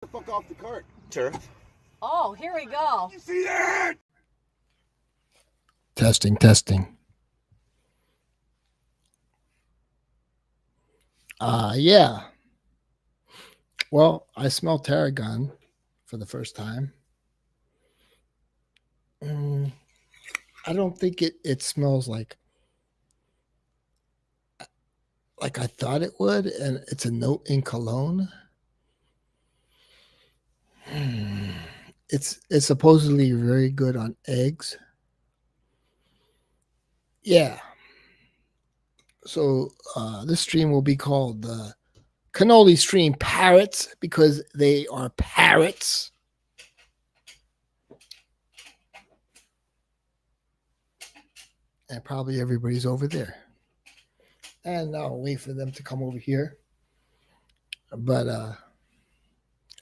the fuck off the cart. Turf. Oh, here we go. You see that? Testing. Yeah. Well, I smell tarragon for the first time. I don't think it smells like I thought it would, and it's a note in cologne. It's supposedly very good on eggs. Yeah. So this stream will be called the Cannoli Stream Parrots because they are parrots. And probably everybody's over there. And I'll wait for them to come over here. But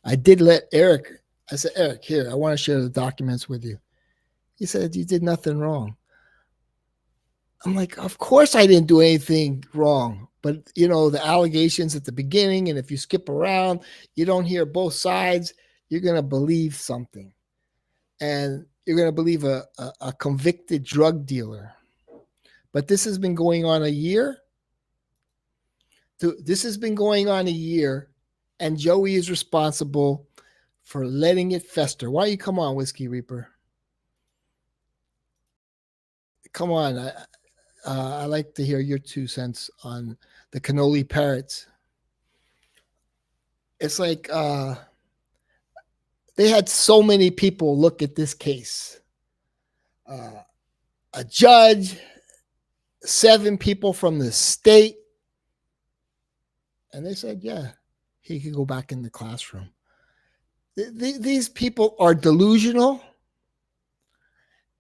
I did let Eric, I said, Eric, here, I want to share the documents with you. He said, you did nothing wrong. I'm like, of course I didn't do anything wrong. But, the allegations at the beginning, and if you skip around, you don't hear both sides, you're going to believe something. And you're going to believe a convicted drug dealer. But this has been going on a year. This has been going on a year, and Joey is responsible for letting it fester. Why you come on, Whiskey Reaper? Come on. I like to hear your 2 cents on the Cannoli Parrots. It's like they had so many people look at this case. A judge, 7 people from the state, and they said, yeah, he could go back in the classroom. These people are delusional,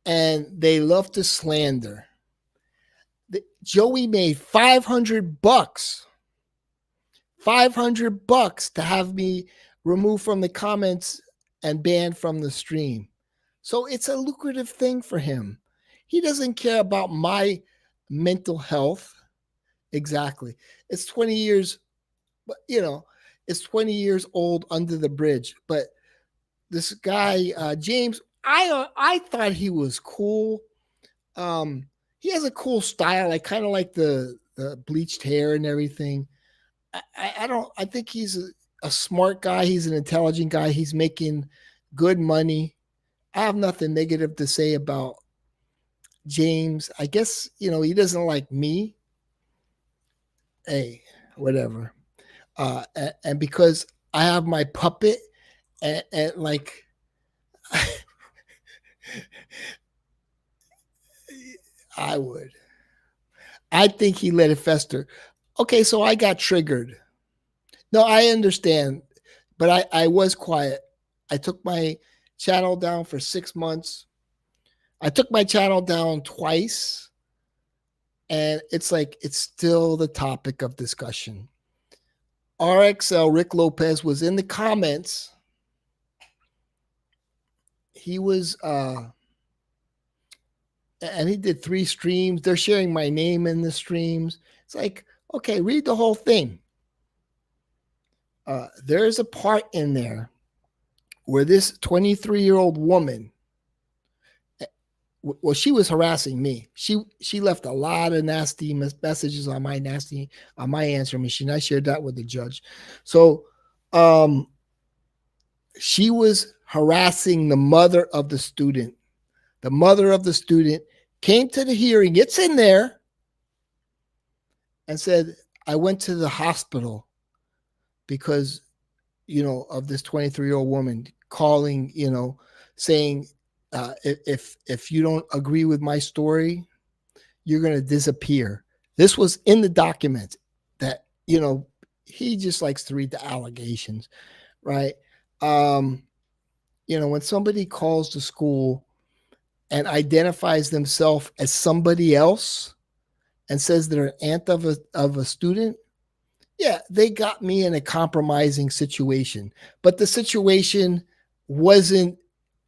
and they love to slander. Joey made $500 to have me removed from the comments and banned from the stream. So it's a lucrative thing for him. He doesn't care about my mental health. Exactly. It's 20 years, but it's 20 years old under the bridge. But this guy, James, I thought he was cool. He has a cool style. I kind of like the bleached hair and everything. I think he's a smart guy. He's an intelligent guy. He's making good money. I have nothing negative to say about James. I guess, he doesn't like me. Hey, whatever. And because I have my puppet and like, I think he let it fester. Okay, so I got triggered. No, I understand, but I was quiet. I took my channel down for 6 months. I took my channel down twice, and it's still the topic of discussion. RXL, Rick Lopez, was in the comments. He was, and he did 3 streams. They're sharing my name in the streams. It's like, okay, read the whole thing. There's a part in there where this 23-year-old woman, well, she was harassing me. She left a lot of nasty messages on my answer machine. I shared that with the judge. So she was harassing the mother of the student. The mother of the student came to the hearing. It's in there. And said, I went to the hospital because, of this 23-year-old woman calling, saying, if you don't agree with my story, you're going to disappear. This was in the document that, he just likes to read the allegations, right? When somebody calls the school and identifies themselves as somebody else and says they're an aunt of a student, yeah, they got me in a compromising situation. But the situation wasn't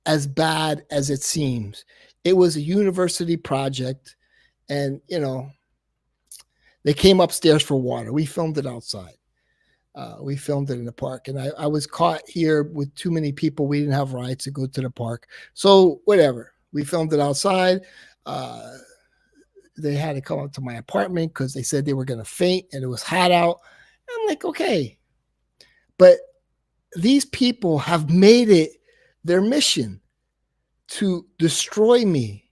as bad as it seems. It was a university project, and, they came upstairs for water. We filmed it outside. We filmed it in the park, and I was caught here with too many people. We didn't have rides to go to the park, so whatever. We filmed it outside. Uh, they had to come up to my apartment because they said they were going to faint, and it was hot out. I'm like, okay, but these people have made it their mission to destroy me.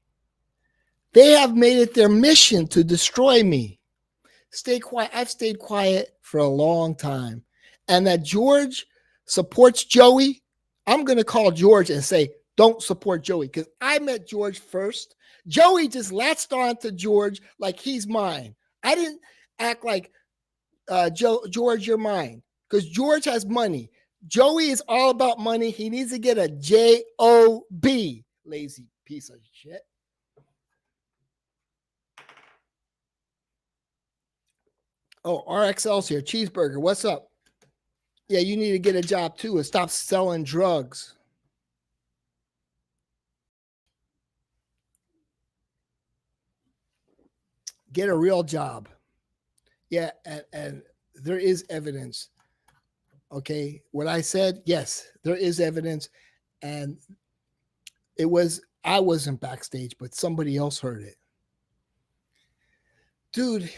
They have made it their mission to destroy me. Stay quiet. I've stayed quiet for a long time. And that George supports Joey, I'm going to call George and say, don't support Joey, because I met George first. Joey just latched on to George like he's mine. I didn't act like, George, you're mine, because George has money. Joey is all about money. He needs to get a J-O-B, lazy piece of shit. Oh, RXL's here. Cheeseburger, what's up? Yeah, you need to get a job too and stop selling drugs. Get a real job. Yeah, and there is evidence. Okay, what I said, yes, there is evidence, and I wasn't backstage, but somebody else heard it. Dude,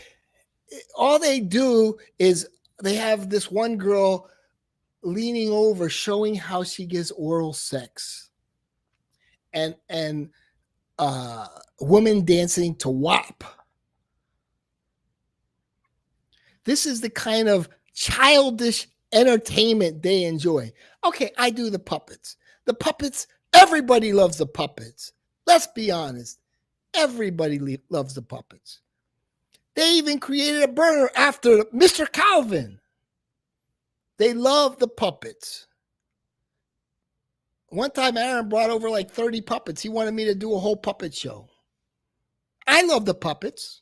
all they do is they have this one girl leaning over showing how she gets oral sex, and woman dancing to WAP. This is the kind of childish entertainment they enjoy. Okay, I do the puppets. The puppets, everybody loves the puppets. Let's be honest. Everybody loves the puppets. They even created a burner after Mr. Calvin. They love the puppets. One time, Aaron brought over like 30 puppets. He wanted me to do a whole puppet show. I love the puppets.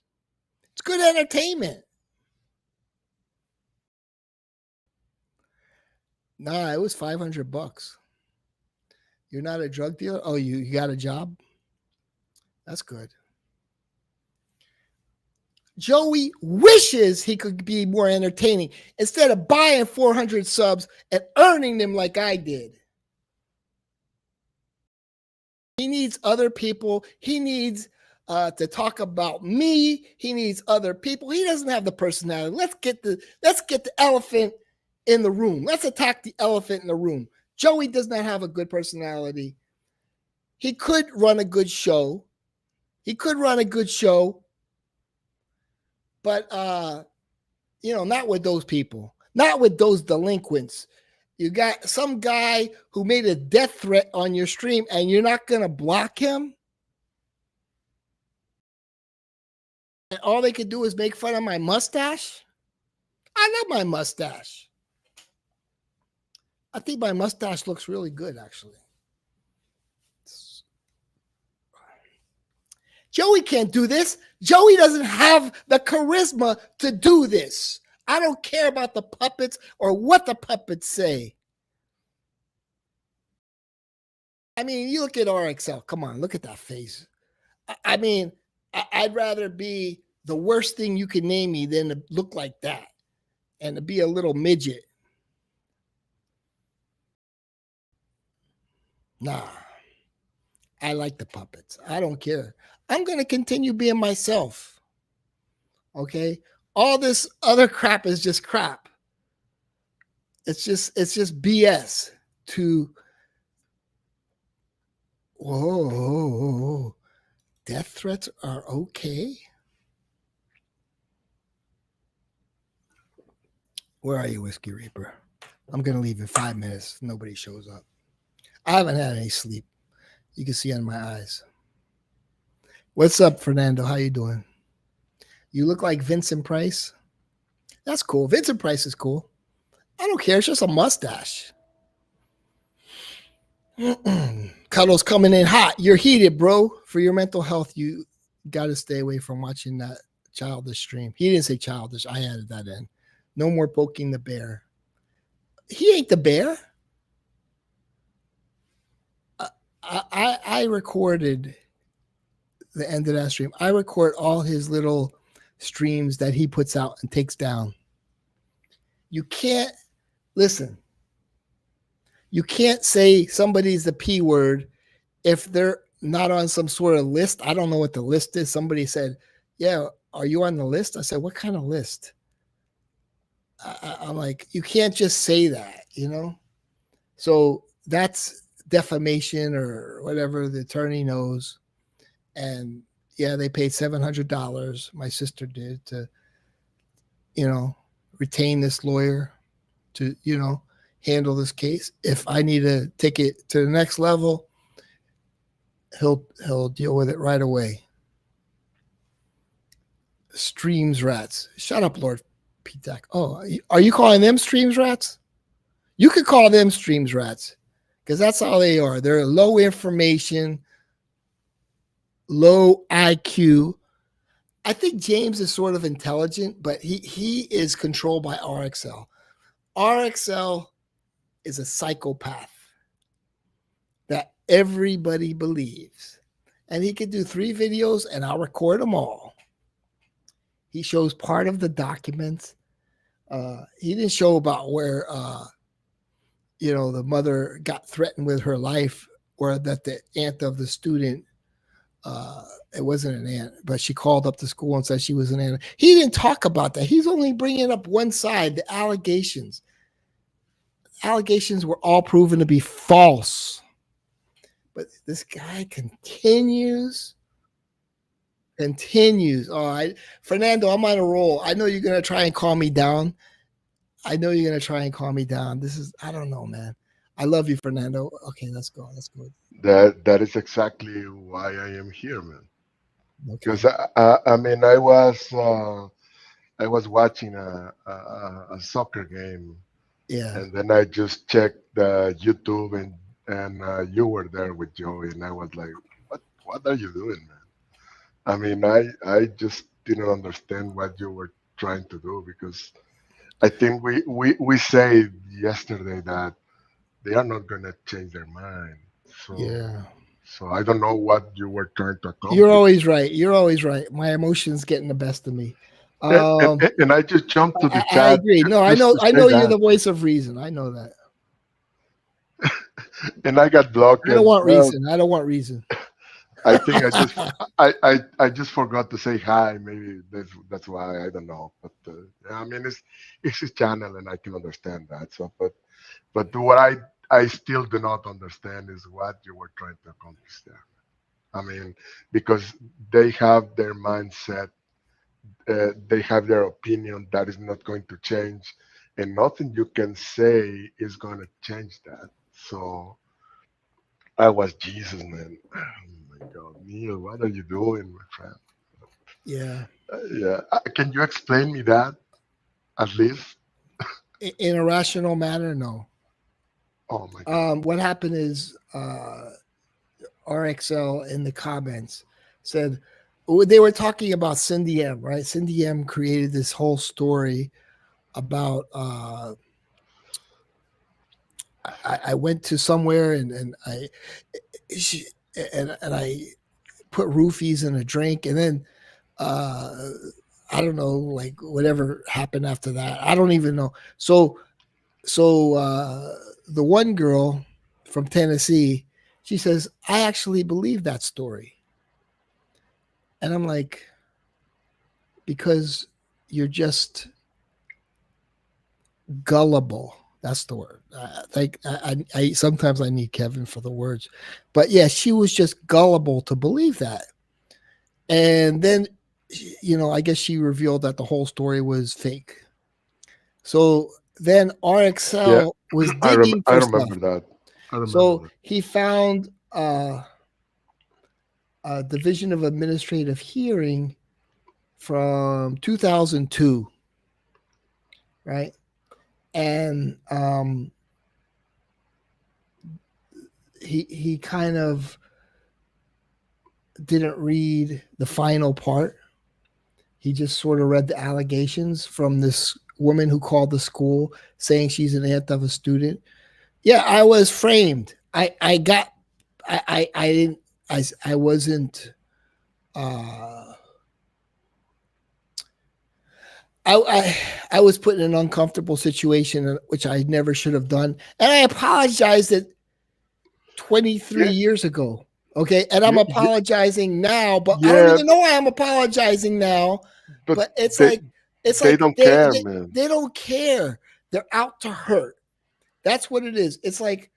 It's good entertainment. Nah, it was $500. You're not a drug dealer? Oh, you got a job? That's good. Joey wishes he could be more entertaining instead of buying 400 subs and earning them like I did. He needs other people. He needs to talk about me. He needs other people. He doesn't have the personality. Let's get the elephant in the room. Let's attack the elephant in the room. Joey does not have a good personality. He could run a good show. But not with those people. Not with those delinquents. You got some guy who made a death threat on your stream and you're not going to block him? And all they could do is make fun of my mustache? I love my mustache. I think my mustache looks really good, actually. Joey can't do this. Joey doesn't have the charisma to do this. I don't care about the puppets or what the puppets say. I mean, you look at RXL. Come on, look at that face. I mean, I'd rather be the worst thing you can name me than to look like that and to be a little midget. Nah, I like the puppets. I don't care. I'm going to continue being myself. Okay? All this other crap is just crap. It's just BS to whoa. Death threats are okay? Where are you, Whiskey Reaper? I'm going to leave in 5 minutes. Nobody shows up. I haven't had any sleep. You can see on my eyes. What's up, Fernando? How you doing? You look like Vincent Price. That's cool. Vincent Price is cool. I don't care. It's just a mustache. Cuddles coming in hot. You're heated, bro. For your mental health, you got to stay away from watching that childish stream. He didn't say childish. I added that in. No more poking the bear. He ain't the bear. I recorded the end of that stream. I record all his little streams that he puts out and takes down. You can't listen. You can't say somebody's the P word if they're not on some sort of list. I don't know what the list is. Somebody said, "Yeah, are you on the list?" I said, "What kind of list?" I'm like, you can't just say that, you know? So that's defamation or whatever the attorney knows. And yeah, they paid $700. My sister did to, you know, retain this lawyer to, handle this case. If I need to take it to the next level, he'll deal with it right away. Streams rats. Shut up, Lord P-Tac. Oh, are you calling them streams rats? You could call them streams rats because that's how they are. They're low information, low IQ. I think James is sort of intelligent, but he is controlled by RXL. RXL is a psychopath that everybody believes. And he could do 3 videos and I'll record them all. He shows part of the documents. He didn't show about where the mother got threatened with her life, or that the aunt of the student, it wasn't an aunt, but she called up the school and said she was an aunt. He didn't talk about that. He's only bringing up one side, the allegations. Allegations were all proven to be false. But this guy continues. Fernando, I'm on a roll. I know you're going to try and calm me down. This is, I don't know, man. I love you, Fernando. Okay, let's go. That is exactly why I am here, man. Okay. Because I mean, I was watching a soccer game, Yeah. and then I just checked YouTube, and you were there with Joey, and I was like, what are you doing, man? I mean, I just didn't understand what you were trying to do, because I think we said yesterday that they are not gonna change their mind. So Yeah. so I don't know what you were trying to You're accomplish. always right. My emotions getting the best of me. And, and, Um, and I just jumped to the I chat agree. No, just to I say know you're that, the voice of reason. I know that. and I got blocked. I don't And want well, reason. I don't want reason. I think I just forgot to say hi. Maybe that's why, I don't know. But yeah, I mean, it's his channel, and I can understand that. So, but what I still do not understand is what you were trying to accomplish there. I mean, because they have their mindset, they have their opinion that is not going to change, and nothing you can say is going to change that. So I was Jesus, man. Oh my God, Neil, what are you doing, my friend? Yeah. Yeah, can you explain me that at least? In a rational manner, no. Oh my God. What happened is RXL in the comments said they were talking about Cindy M, right? Cindy M created this whole story about I went to somewhere and she, and I put roofies in a drink, and then uh, I don't know, like whatever happened after that. I don't even know. So the one girl from Tennessee, she says, I actually believe that story. And I'm like, because you're just gullible. That's the word. I sometimes I need Kevin for the words, but yeah, she was just gullible to believe that. And then, I guess she revealed that the whole story was fake. So then Yeah, RXL was I digging I for stuff. remember that. I remember So that. he found a Division of Administrative Hearing from 2002, right? And he kind of didn't read the final part. He just sort of read the allegations from this woman who called the school saying she's an aunt of a student. Yeah, I was framed. I got I didn't I wasn't I was put in an uncomfortable situation, which I never should have done, and I apologized it 23 Yeah, years ago. Okay, and I'm yeah, apologizing now, but I don't yeah, even know why I'm apologizing now. but But it's they like it's they like don't they care, they, man. they don't care. They're out to hurt. That's what it is. It's like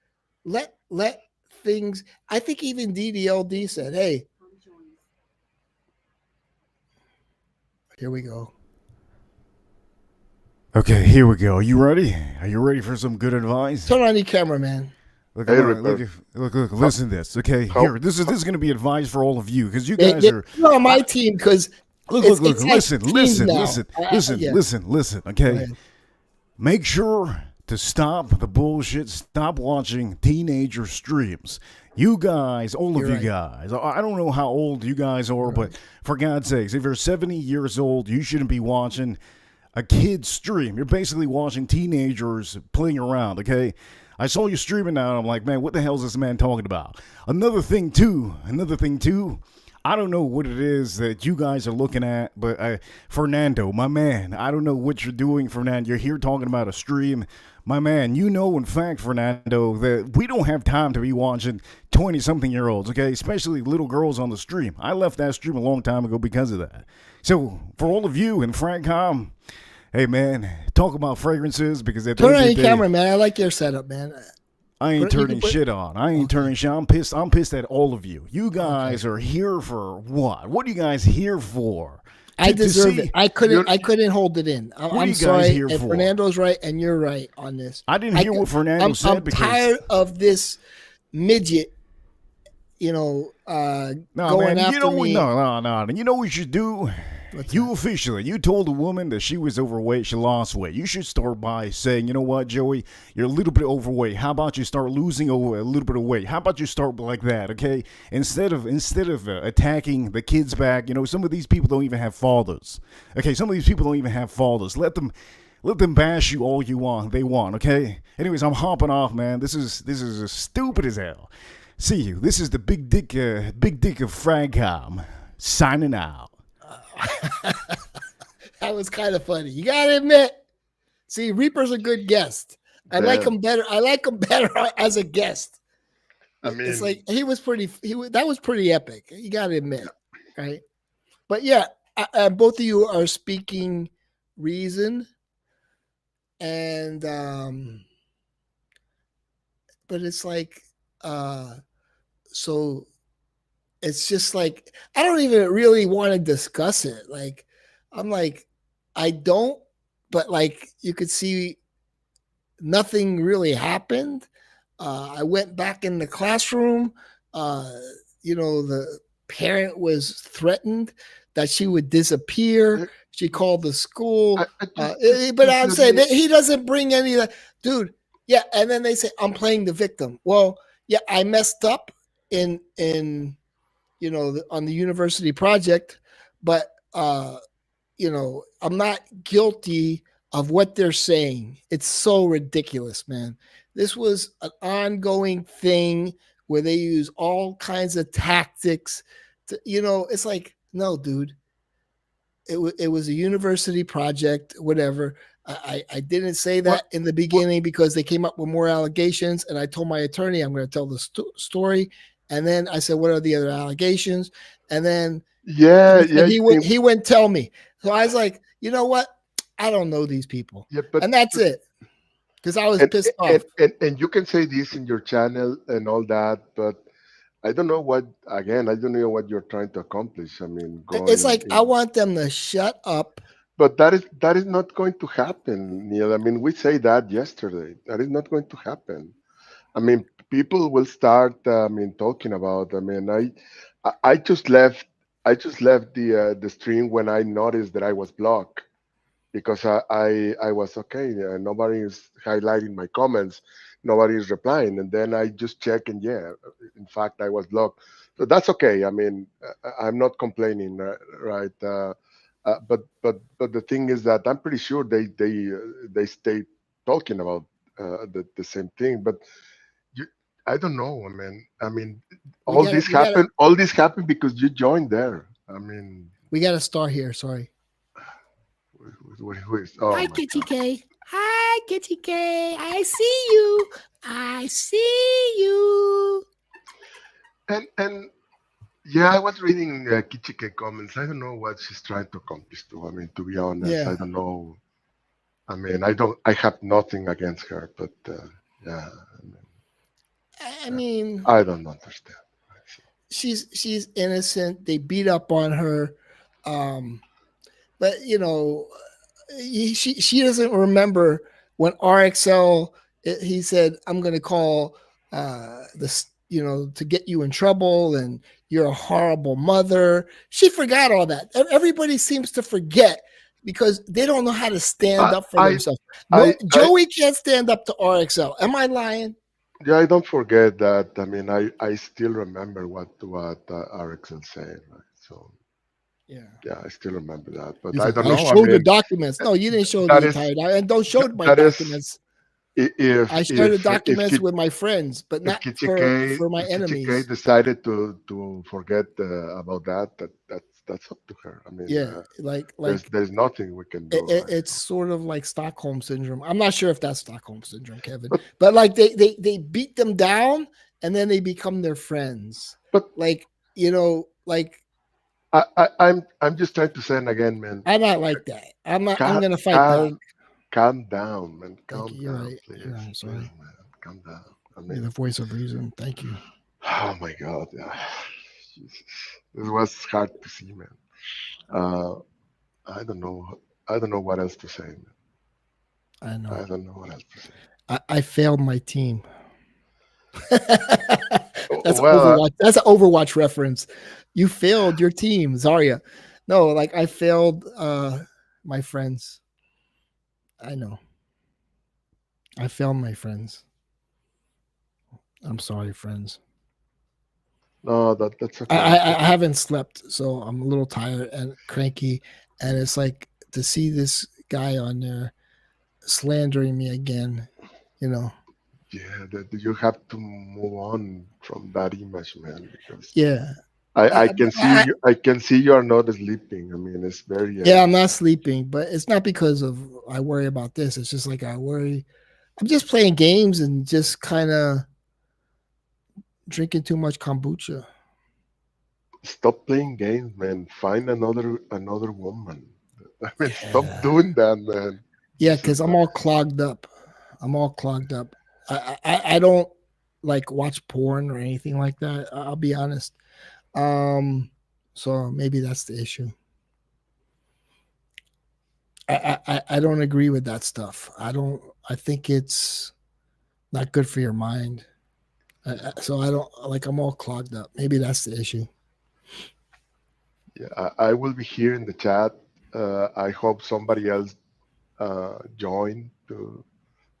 let things. I think even DDLD said, "Hey, here we go. Okay, here we go. Are you ready? Are you ready for some good advice? Turn on your camera, man." Look, Hey, look, Ripper, look. how, Listen to this. Okay, how, here. This is going to be advice for all of you because you They, guys they, are. you're on I, my team because look. it's like Listen, teams listen, now. listen, listen, Yeah, listen, listen. go Okay, ahead. make sure to stop the bullshit. Stop watching teenager streams. You guys, all of You're you right. guys. I don't know how old you guys are, You're but right. for God's sakes, if you're 70 years old, you shouldn't be watching a kid's stream. You're basically watching teenagers playing around, okay? I saw you streaming now, and I'm like, man, what the hell is this man talking about? Another thing too, I don't know what it is that you guys are looking at, but Fernando, my man, I don't know what you're doing, Fernando. You're here talking about a stream. My man, you know, in fact, Fernando, that we don't have time to be watching 20 something year olds, okay? Especially little girls on the stream. I left that stream a long time ago because of that. So, for all of you in Francom, hey man, talk about fragrances because at the Turn end on of the your day, camera, man. I like your setup, man. I ain't You can turning put. shit on. I ain't Okay. turning shit. I'm pissed. I'm pissed at all of you. You Okay. guys are here for what? What are you guys here for? I To deserve it. see I couldn't. you're, I couldn't hold it in. what are I'm you guys sorry. here And for? Fernando's right, and you're right on this. I didn't I. hear what Fernando I'm said because tired of this midget. no Going man, you after know me. no. You know what you should do? What's You that? officially, you told a woman that she was overweight, she lost weight. You should start by saying, you know what, Joey, you're a little bit overweight. How about you start losing a little bit of weight? How about you start like that, okay? Instead of attacking the kids back, you know, some of these people don't even have fathers. Okay, some of these people don't even have fathers. Let them bash you all you want. They want, okay? Anyways, I'm hopping off, man. This is as stupid as hell. See you. This is the big dick of Fragcom signing out. That was kind of funny. You gotta admit. See, Reaper's a good guest. I like damn. him better. I like him better as a guest. I It's like mean, he was pretty. That was pretty epic. You gotta admit, right? But yeah, both of you are speaking reason, and but it's like, uh, so it's just like I don't even really want to discuss it. Like, I'm like, I don't, but like you could see nothing really happened. I went back in the classroom. Uh, the parent was threatened that she would disappear. eh, She called the school. I But just I'm let saying me. that he doesn't bring any of that. Dude, yeah. And then they say, I'm playing the victim. Well, yeah, I messed up in on the university project, but I'm not guilty of what they're saying. It's so ridiculous, man. This was an ongoing thing where they use all kinds of tactics it's like, no, dude, it was a university project, whatever. I didn't say What? that in the What? beginning because they came up with more allegations, and I told my attorney I'm going to tell the story, and then I said, what are the other allegations? And then Yeah, he yeah. said I mean, he wouldn't tell me. So I was like, you know what? I don't know these people, yeah, and that's but it because I was and, pissed and off. and you can say this in your channel and all that, but I don't know what. Again, I don't know what you're trying to accomplish. I mean, It's going like I in. want them to shut up. But that is not going to happen, Neil. I mean, we say that yesterday. That is not going to happen. I mean, people will start. I mean, talking about. I mean, I just left. I just left the stream when I noticed that I was blocked because I was okay. Nobody is highlighting my comments. Nobody is replying, and then I just check, and yeah, in fact, I was blocked. So that's okay. I mean, I'm not complaining, right? But the thing is that I'm pretty sure they stay talking about the same thing. But you, I don't know. I mean, We got to we got to All this happened because you joined there. I mean, we got to start here. Sorry. who is? Oh Hi, my Kitty God. K. Hi, Kitty K. I see you. I see you. And yeah, I was reading Kichike comments. I don't know what she's trying to accomplish too. I mean, to be honest, I Yeah. don't know. I mean, I have nothing against her, but yeah, I mean, I mean, I don't understand. Right? So, she's innocent. They beat up on her. Um, but she doesn't remember when RXL he said, "I'm going to call this, to get you in trouble, and you're a horrible mother." She forgot all that. Everybody seems to forget because they don't know how to stand I, up for I, themselves. No, I, Joey can't stand up to RXL. Am I lying? yeah, I don't forget that. I mean, I still remember what RXL said, right? So Yeah. yeah, I still remember that. But He's I like, don't I know. I showed the mean, documents. No, you didn't show that the is entire and don't show my that is documents. if I share the if documents with my friends, but if not Kichike for my if Kichike enemies. decided to forget about that, that's up to her. I mean, Yeah, like there's nothing we can do, right? it's So, sort of like Stockholm syndrome. I'm not sure if that's Stockholm syndrome, Kevin, but but like they beat them down and then they become their friends. but Like like I'm just trying to say it again, man. I'm not like that. I'm not. I'm Calm, gonna fight back. calm, calm down, man. Thank Calm you. You're down, right. You're please, right. please, Sorry. man. Calm down. I You're the mean, voice of reason. Thank you. oh my God, yeah. Jesus, this was hard to see, man. Uh, I don't know. I don't know what else to say, man. I know. I don't know what else to say. I failed my team. Oh, That's well, Overwatch. That's an Overwatch reference. You failed your team, Zarya. No, like I failed my friends. I know. I failed my friends. I'm sorry, friends. no, that's I, okay. I, I haven't slept, so I'm a little tired and cranky. And it's like to see this guy on there slandering me again, you know. Yeah, that you have to move on from that image, man, because Yeah. I I, can see I, you. I can see you are not sleeping. I mean, it's very yeah, I'm not sleeping, but it's not because of I worry about this. It's just like I worry. I'm just playing games and just kind of drinking too much kombucha. stop playing games, man. Find another woman. I mean, stop Yeah. doing that, man. Yeah, Jesus because I'm all Christ. clogged up. I'm all clogged up. I don't like watch porn or anything like that. I'll be honest. Um, so maybe that's the issue. I don't agree with that stuff. I don't. I think it's not good for your mind. So I don't like. I'm all clogged up. Maybe that's the issue. Yeah, I will be here in the chat. I hope somebody else join to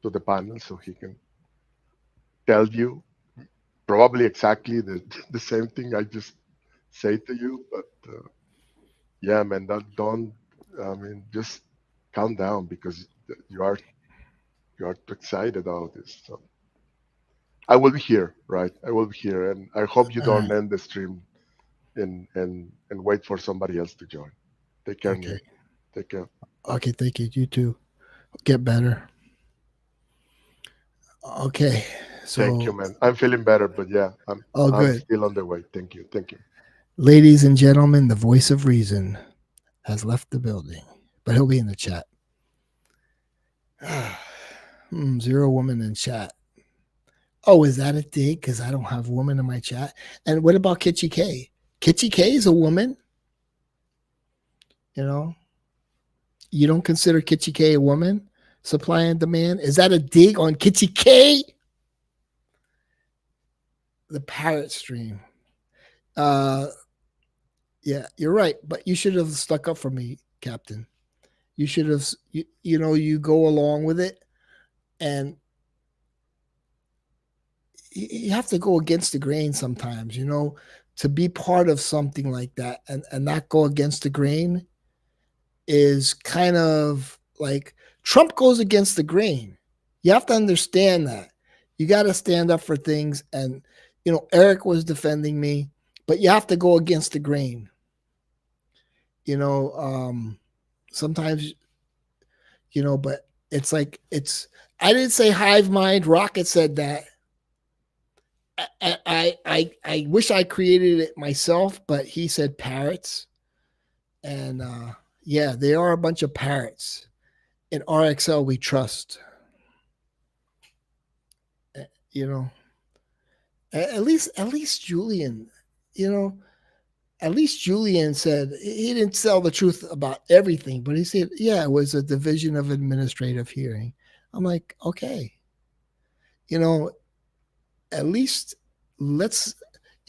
the panel so he can tell you probably exactly the same thing I just say to you. But yeah, man, don't. I mean, just calm down because you are you are too excited about this. So I will be here, right? I will be here, and I hope you All right. don't end the stream and wait for somebody else to join. Take care, Okay. Nick. Take care. Bye. Okay. Thank you. You too. Get better. Okay. Thank you, So, man. I'm feeling better, but yeah, oh, I'm good. still on the way. Thank you. Thank you. Ladies and gentlemen, the voice of reason has left the building, but he'll be in the chat. Zero woman in chat. Oh, is that a dig? Because I don't have woman in my chat. And what about Kitchi K? Kitchi K is a woman. You know, you don't consider Kitchi K a woman? Supply and demand. Is that a dig on Kitchi K? The parrot stream. Uh, yeah, you're right. But you should have stuck up for me, Captain. You should have. You go along with it, and you have to go against the grain sometimes. To be part of something like that and not go against the grain is kind of like Trump goes against the grain. You have to understand that. You got to stand up for things. And, Eric was defending me, but you have to go against the grain. You know, sometimes but it's like I didn't say hive mind. Rocket said that. I wish I created it myself, but he said parrots. And yeah, they are a bunch of parrots. In RXL, we trust. You know, at least Julian, you know, at least Julian said he didn't tell the truth about everything, but he said, yeah, it was a division of administrative hearing. I'm like, okay, you know, at least let's,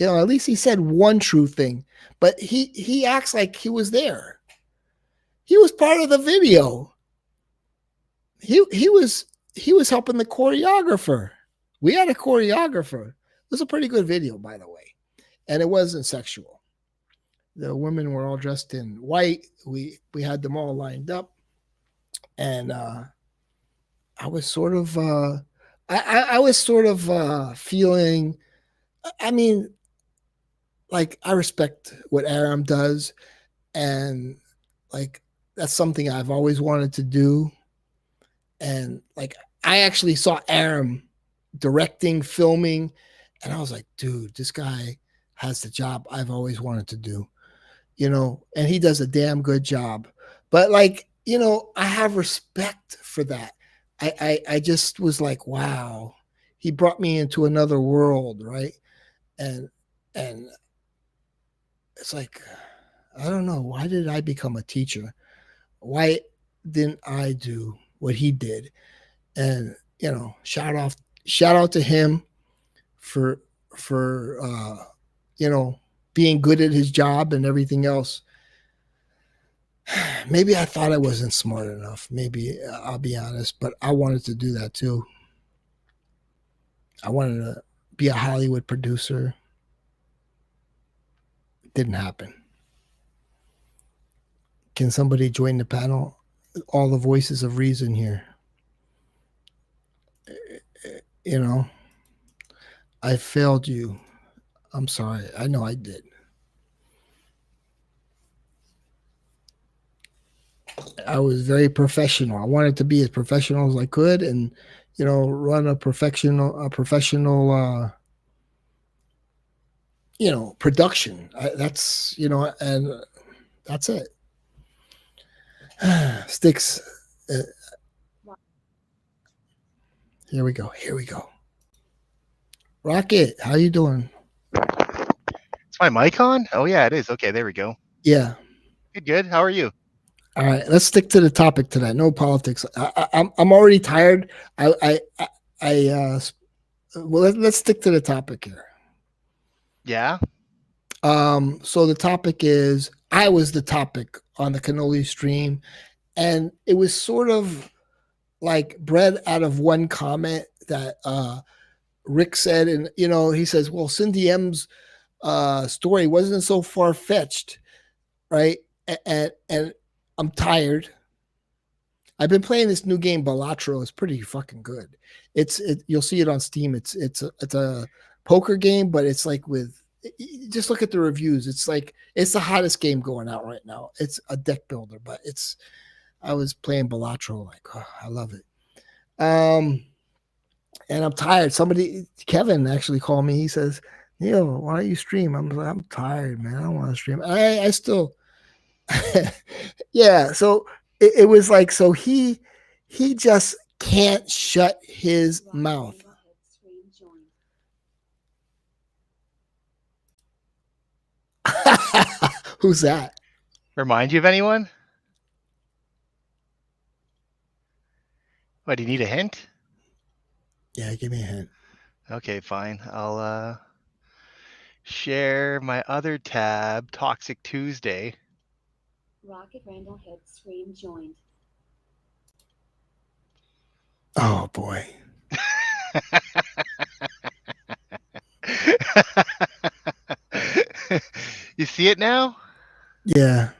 at least he said one true thing, but he acts like he was there. He was part of the video. He was helping the choreographer. We had a choreographer. It was a pretty good video, by the way, and it wasn't sexual. The women were all dressed in white. We had them all lined up, and I was sort of I was sort of feeling. I mean, like I respect what Aram does, and like that's something I've always wanted to do. And like I actually saw Aram directing, filming, and I was like, dude, this guy has the job I've always wanted to do, and he does a damn good job. But like, I have respect for that. I just was like, wow, he brought me into another world, right? And it's like, I don't know, why did I become a teacher? Why didn't I do what he did? And shout out to him for being good at his job and everything else. Maybe I thought I wasn't smart enough. Maybe, I'll be honest, but I wanted to do that too. I wanted to be a Hollywood producer. It didn't happen. Can somebody join the panel? All the voices of reason here. I failed you. I'm sorry. I know I did. I was very professional. I wanted to be as professional as I could, and run a professional production. That's and that's it. Sticks. Here we go. Rocket, how you doing? Is my mic on? Oh yeah, it is. Okay, there we go. Yeah. Good. How are you? All right, let's stick to the topic tonight. No politics. I'm already tired. Well, let's stick to the topic here. Yeah. So the topic is, I was the topic on the Cannoli stream, and it was sort of like bred out of one comment that Rick said, and he says, well, Cindy M's story wasn't so far-fetched, right? And I'm tired. I've been playing this new game, Balatro. It's pretty fucking good. You'll see it on Steam. It's a poker game, but it's like just look at the reviews. It's like it's the hottest game going out right now. It's a deck builder, but I was playing Balatro, like, oh, I love it. And I'm tired. Kevin actually called me. He says, Neil, why don't you stream? I'm tired, man. I don't want to stream. I still yeah, so it was like, so he just can't shut his mouth. Who's that? Remind you of anyone? What, do you need a hint? Yeah, give me a hint. Okay, fine. I'll share my other tab, Toxic Tuesday. Rocket Randall had stream joined. Oh boy. You see it now? Yeah.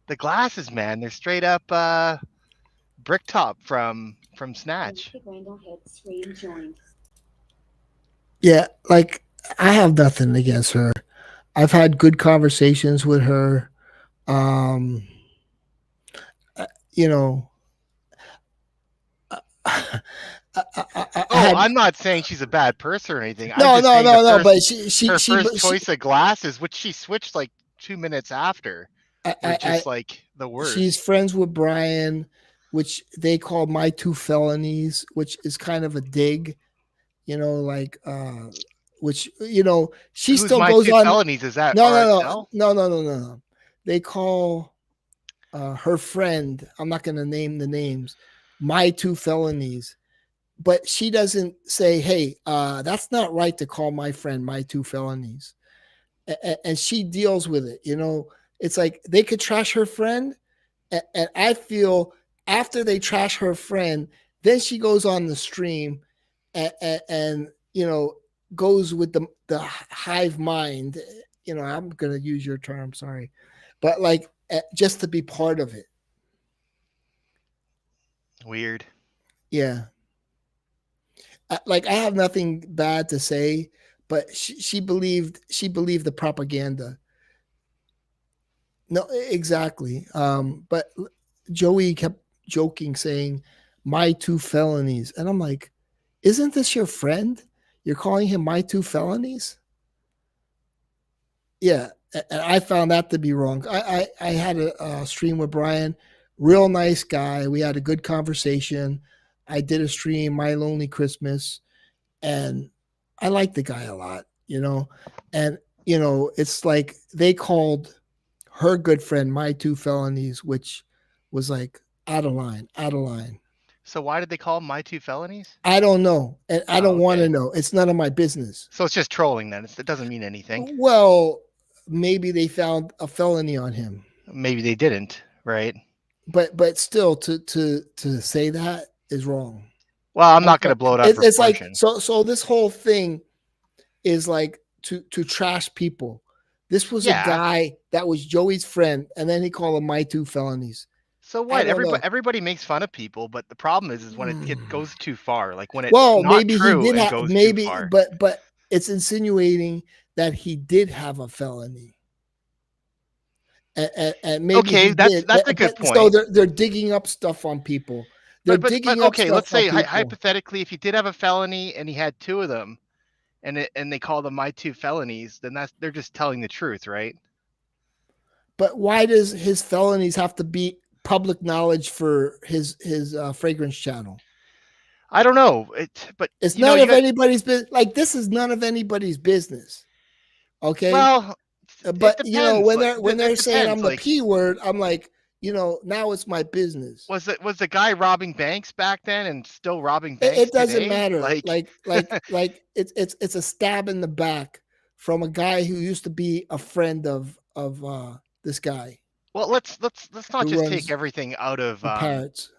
The glasses, man, they're straight up Bricktop from Snatch. Rocket Randall had stream joined. Yeah, like I have nothing against her. I've had good conversations with her. I'm not saying she's a bad person or anything. I'm no, just no, saying no, no. But she, her she, first but she, choice of glasses, which she switched like 2 minutes after, were I, just like the she's worst. friends with Brian, which they call my two felonies, which is kind of a dig, like which she Who's still my goes two on. felonies? Is that No, no, RSL? no, no, no, no, no, no. They call her friend. I'm not going to name the names. My two felonies, but she doesn't say, "Hey, that's not right to call my friend my two felonies," and she deals with it. It's like they could trash her friend, and I feel after they trash her friend, then she goes on the stream and goes with the hive mind. I'm gonna use your term, sorry, but like just to be part of it. Weird. Yeah, like I have nothing bad to say, but she believed the propaganda. No, exactly. But Joey kept joking, saying, "My two felonies," and I'm like, "Isn't this your friend? You're calling him my two felonies?" Yeah, and I found that to be wrong. I had a stream with Brian, real nice guy. We had a good conversation. I did a stream, My Lonely Christmas, and I like the guy a lot, and it's like they called her good friend my two felonies, which was like out of line, out of line. So why did they call them my two felonies? I don't know, and I Oh, don't want to okay. know. It's none of my business. So it's just trolling then. It doesn't mean anything. Well, maybe they found a felony on him, Maybe they didn't, right? but still, to say that is wrong. Well, I'm not going to blow it out of It's like proportion. so. This whole thing is like to trash people. This was a Yeah. guy that was Joey's friend, and then he called him my two felonies. So I what? don't know. Everybody makes fun of people, but the problem is when it goes too far. Like when it's Well, not maybe he true did and have goes too maybe, far. but it's insinuating that he did have a felony. And maybe Okay, he that's did. a good So point. they're digging up stuff on people. They're But digging up okay, stuff let's on say people. hypothetically, if he did have a felony and he had two of them, and they call them my two felonies, then they're just telling the truth, right? But why does his felonies have to be public knowledge for his fragrance channel? I don't know. But It's you know, none you of got anybody's business. Like this is none of anybody's business. Okay. well, it But depends. when Like they're it saying I'm depends. the Like P word, I'm like, now it's my business. was the guy robbing banks back then and still robbing banks It doesn't today? matter. Like Like it's a stab in the back from a guy who used to be a friend of this guy well, let's not who just take runs everything the Parrots.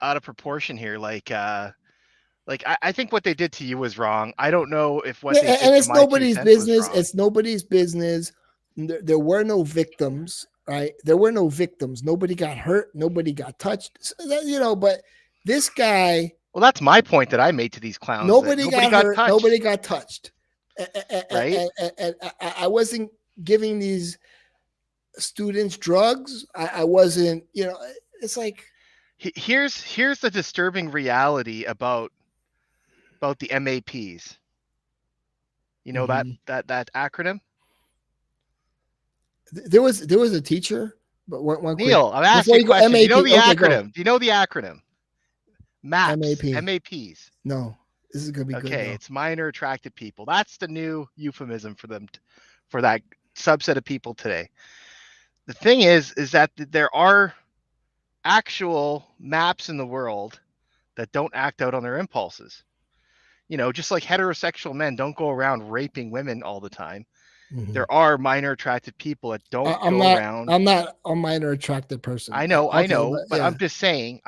out of proportion here. Like I think what they did to you was wrong. I don't know if what Yeah, they did and to it's my two nobody's cents was business. wrong. It's nobody's business. There were no victims, right? There were no victims. Nobody got hurt. Nobody got touched. So but this guy, Well, that's my point that I made to these clowns. That nobody nobody got got hurt. touched, Nobody got touched. right? And I wasn't giving these students drugs. I wasn't, it's like, Here's the disturbing reality about the MAPs. You know that acronym? there was a teacher, but one quick Neil, I'm asking before you a you go. question. Do you know MAP. the Okay, go. acronym? Do you know the acronym? MAPs. MAP. MAPs. No, this is gonna be good. Okay, Though. it's minor attracted people. That's the new euphemism for them, for that subset of people today. The thing is that there are actual maps in the world that don't act out on their impulses. Just like heterosexual men don't go around raping women all the time. Mhm. There are minor attracted people that don't I'm go not. around. I'm not a minor attracted person. I know, but yeah. I'm just saying.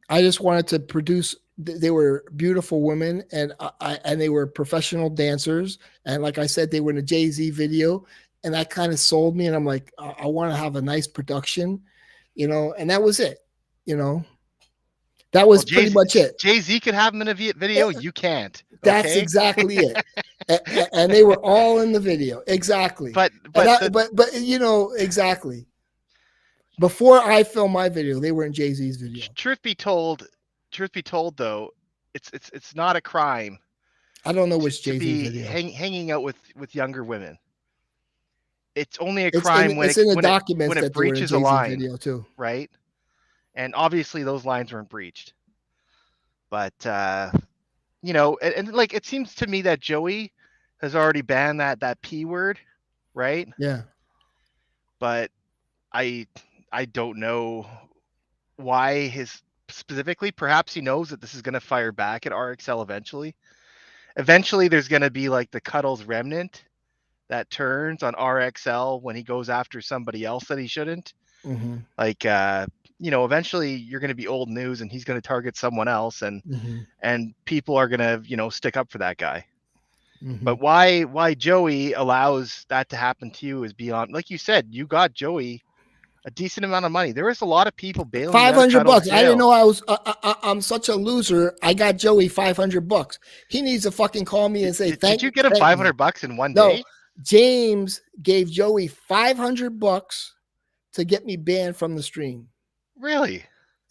I just wanted to produce. They were beautiful women, and and they were professional dancers. And like I said, they were in a Jay-Z video, and that kind of sold me. And I'm like, I want to have a nice production, And that was it, That was pretty much it. Jay-Z could have them in a video. You can't. Okay? That's exactly it. And they were all in the video. Exactly. But exactly. Before I filmed my video, they were in Jay-Z's video. Truth be told, truth be told, though, it's not a crime I don't know which to Jay-Z be video. hanging out with younger women. It's only a It's in crime when it's in the when documents it that they were in breaches a Jay-Z line, video too. right? And obviously those lines weren't breached. But and like it seems to me that Joey has already banned that P word, right? Yeah. But I I don't know why his specifically. Perhaps he knows that this is going to fire back at RXL eventually. Eventually, there's going to be like the Cuddles remnant that turns on RXL when he goes after somebody else that he shouldn't. Mm-hmm. Like, eventually you're going to be old news, and he's going to target someone else, and Mm-hmm. and people are going to stick up for that guy. Mm-hmm. But why Joey allows that to happen to you is beyond. Like you said, you got Joey a decent amount of money. There was a lot of people bailing out of Cuddles $500. I didn't jail. know I'm such a loser. I got Joey $500. He needs to fucking call me and say Did you get him thank me. $500 in one No, day? James gave Joey $500 to get me banned from the stream. Really?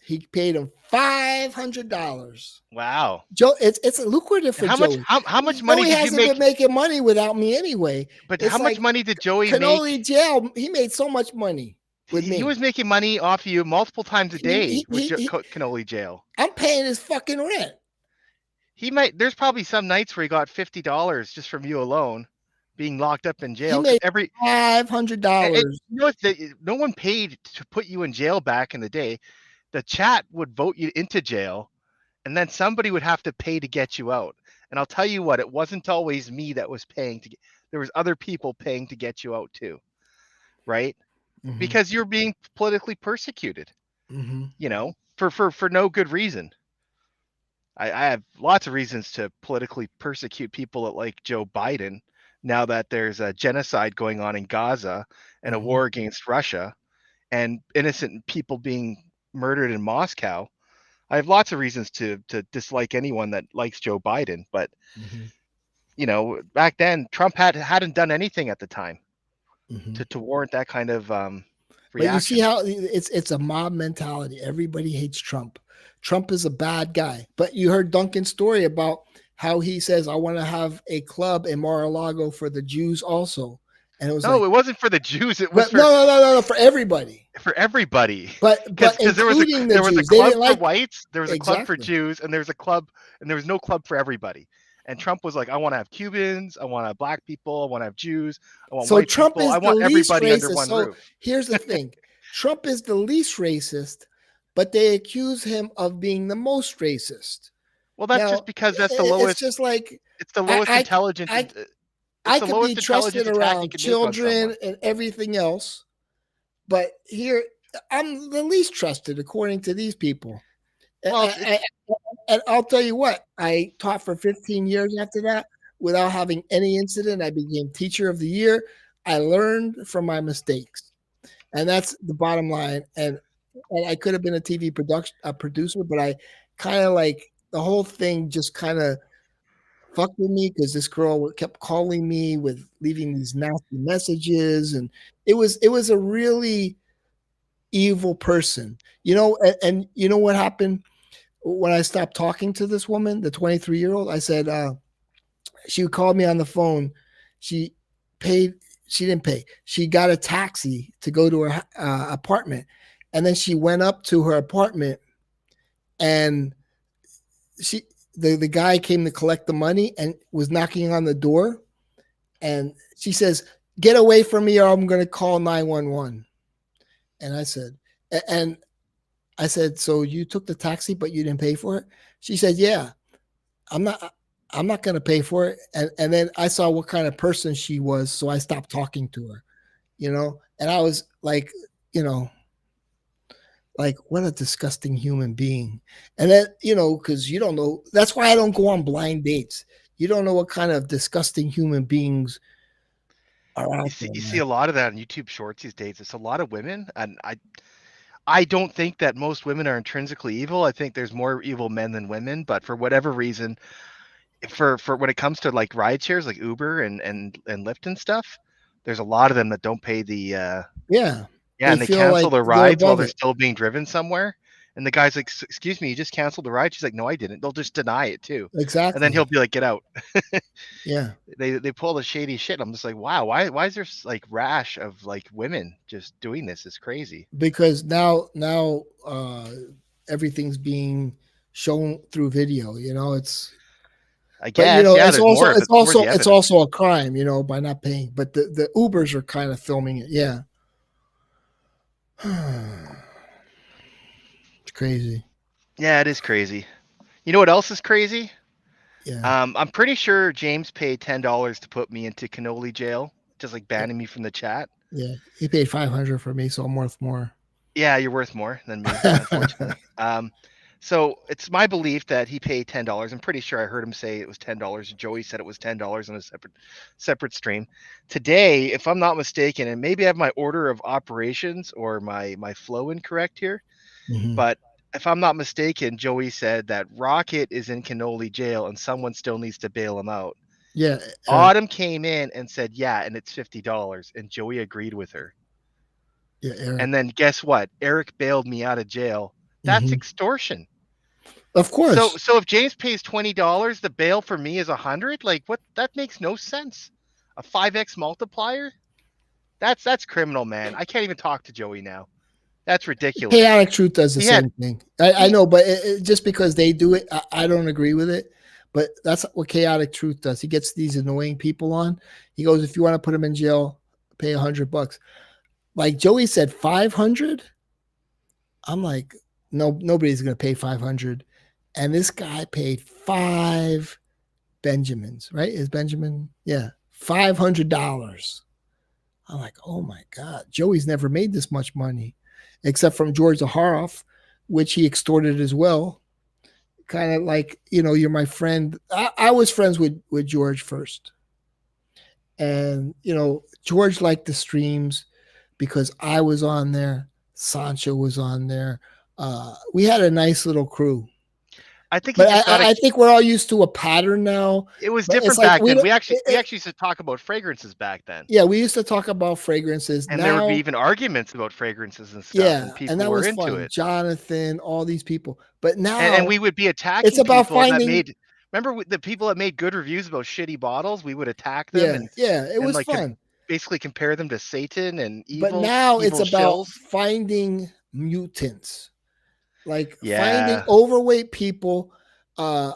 He paid him $500. Wow. Joe, it's lucrative for How Joey. much how much money Joey did you hasn't make? been making money without me anyway. But It's how much like money did Joey Cannoli make? jail. He made so much money with me. He was making money off you multiple times a day with he- Cannoli jail. I'm paying his fucking rent. There's probably some nights where he got $50 just from you alone being locked up in He jail. made And $500. no one paid to put you in jail back in the day. The chat would vote you into jail, and then somebody would have to pay to get you out. And I'll tell you what, it wasn't always me that was paying to get. There was other people paying to get you out too, right? Mhm. Because you're being politically persecuted, Mhm. for no good reason. I have lots of reasons to politically persecute people like Joe Biden now that there's a genocide going on in Gaza and a Mhm. war against Russia and innocent people being murdered in Moscow. I have lots of reasons to dislike anyone that likes Joe Biden, but Mhm. back then Trump hadn't done anything at the time Mhm. to warrant that kind of But you see reaction. how it's a mob mentality. Everybody hates Trump. Trump is a bad guy. But you heard Duncan's story about how he says, I want to have a club in Mar-a-Lago for the Jews also. And it was No, like, it wasn't for the Jews. It was but no, for everybody. for everybody. But Because there was including the there was a Jews. They club didn't for like whites, there was a club for exactly. Jews, and there was no club for everybody. And Trump was like, I want to have Cubans, I want to have black people, I want to have Jews, I want So white Trump people, I is the want least everybody under racist. one So roof. here's the thing. Trump is the least racist, but they accuse him of being the most racist. Well, that's Now, just because that's the it's lowest. just like It's the lowest intelligence. I It's the could be lowest intelligence trusted attack you around can make on children someone. and everything else, but here I'm the least trusted according to these people. Well, And I'll tell you what, I taught for 15 years after that without having any incident. I became teacher of the year. I learned from my mistakes, and that's the bottom line. And I could have been a TV producer, but I kind of like the whole thing just kind of fucked with me because this girl kept calling me with leaving these nasty messages, and it was a really evil person, and you know what happened when I stopped talking to this woman, the 23-year-old. I said, she called me on the phone. She paid. She didn't pay. She got a taxi to go to her apartment, and then she went up to her apartment, and the guy came to collect the money and was knocking on the door, and she says, "Get away from me, or I'm going to call 911." And I said, "So you took the taxi, but you didn't pay for it?" She said, "Yeah, I'm not going to pay for it." And then I saw what kind of person she was, so I stopped talking to her, And I was like, like, what a disgusting human being. And then, because you don't know, that's why I don't go on blind dates. You don't know what kind of disgusting human beings are out there. you see a lot of that on YouTube Shorts these days. It's a lot of women, and I don't think that most women are intrinsically evil. I think there's more evil men than women, but for whatever reason, for when it comes to like ride shares like Uber and Lyft and stuff, there's a lot of them that don't pay the Yeah. and they feel cancel like their they're rides while above they're it. still being driven somewhere, And the guy's like, "Excuse me, you just canceled the ride?" She's like, "No, I didn't." They'll just deny it too. And Exactly. then he'll be like, "Get out." Yeah. They pull the shady shit. I'm just like, wow, why is there like rash of like women just doing this? It's crazy. Because now everything's being shown through video. It's I but guess, yeah. There's more of it. More of the it's evidence. also a crime, by not paying. But the Ubers are kind of filming it. Yeah. It's crazy. Yeah, it is crazy. You know what else is crazy? Yeah. I'm pretty sure James paid $10 to put me into Cannoli jail, just like banning me from the chat. Yeah. He paid $500 for me, so I'm worth more. Yeah, you're worth more than me, unfortunately. So it's my belief that he paid $10. I'm pretty sure I heard him say it was $10. Joey said it was $10 on a separate stream. Today, if I'm not mistaken, and maybe I have my order of operations or my flow incorrect here, Mhm. but if I'm not mistaken, Joey said that Rocket is in Cannoli jail and someone still needs to bail him out. Yeah. Autumn came in and said, yeah, and it's $50. And Joey agreed with her. Yeah, Eric. And then guess what? Eric bailed me out of jail. That's Mhm. extortion. Of course. So if James pays $20, the bail for me is $100. Like what? That makes no sense. A 5x multiplier? That's criminal, man. I can't even talk to Joey now. That's ridiculous. Chaotic Truth does the He same had- thing. I know, but just because they do it, I don't agree with it. But that's what Chaotic Truth does. He gets these annoying people on. He goes, if you want to put him in jail, pay $100. Like Joey said, 500. I'm like, no, nobody's gonna pay 500. And this guy paid 5 Benjamins, right? Is Benjamin? Yeah, $500. I'm like, oh my God, Joey's never made this much money, except from George Zaharoff, which he extorted as well. Kind of like, you're my friend. I was friends with George first. And, George liked the streams because I was on there. Sancho was on there. We had a nice little crew. I think But I think we're all used to a pattern now. it was but it's different like back we then. don't- We actually it- used to talk about fragrances back then. Yeah, we used to talk about fragrances. And now, there would be even arguments about fragrances and stuff. yeah, And people and that were was into fun. it. Jonathan, all these people. But now, And we would be attacking it's about people that finding- made. Remember the people that made good reviews about shitty bottles? We would attack them it and was like fun. basically compare them to Satan and evil. But now it's evil about shills. finding mutants, like Yeah. finding overweight people,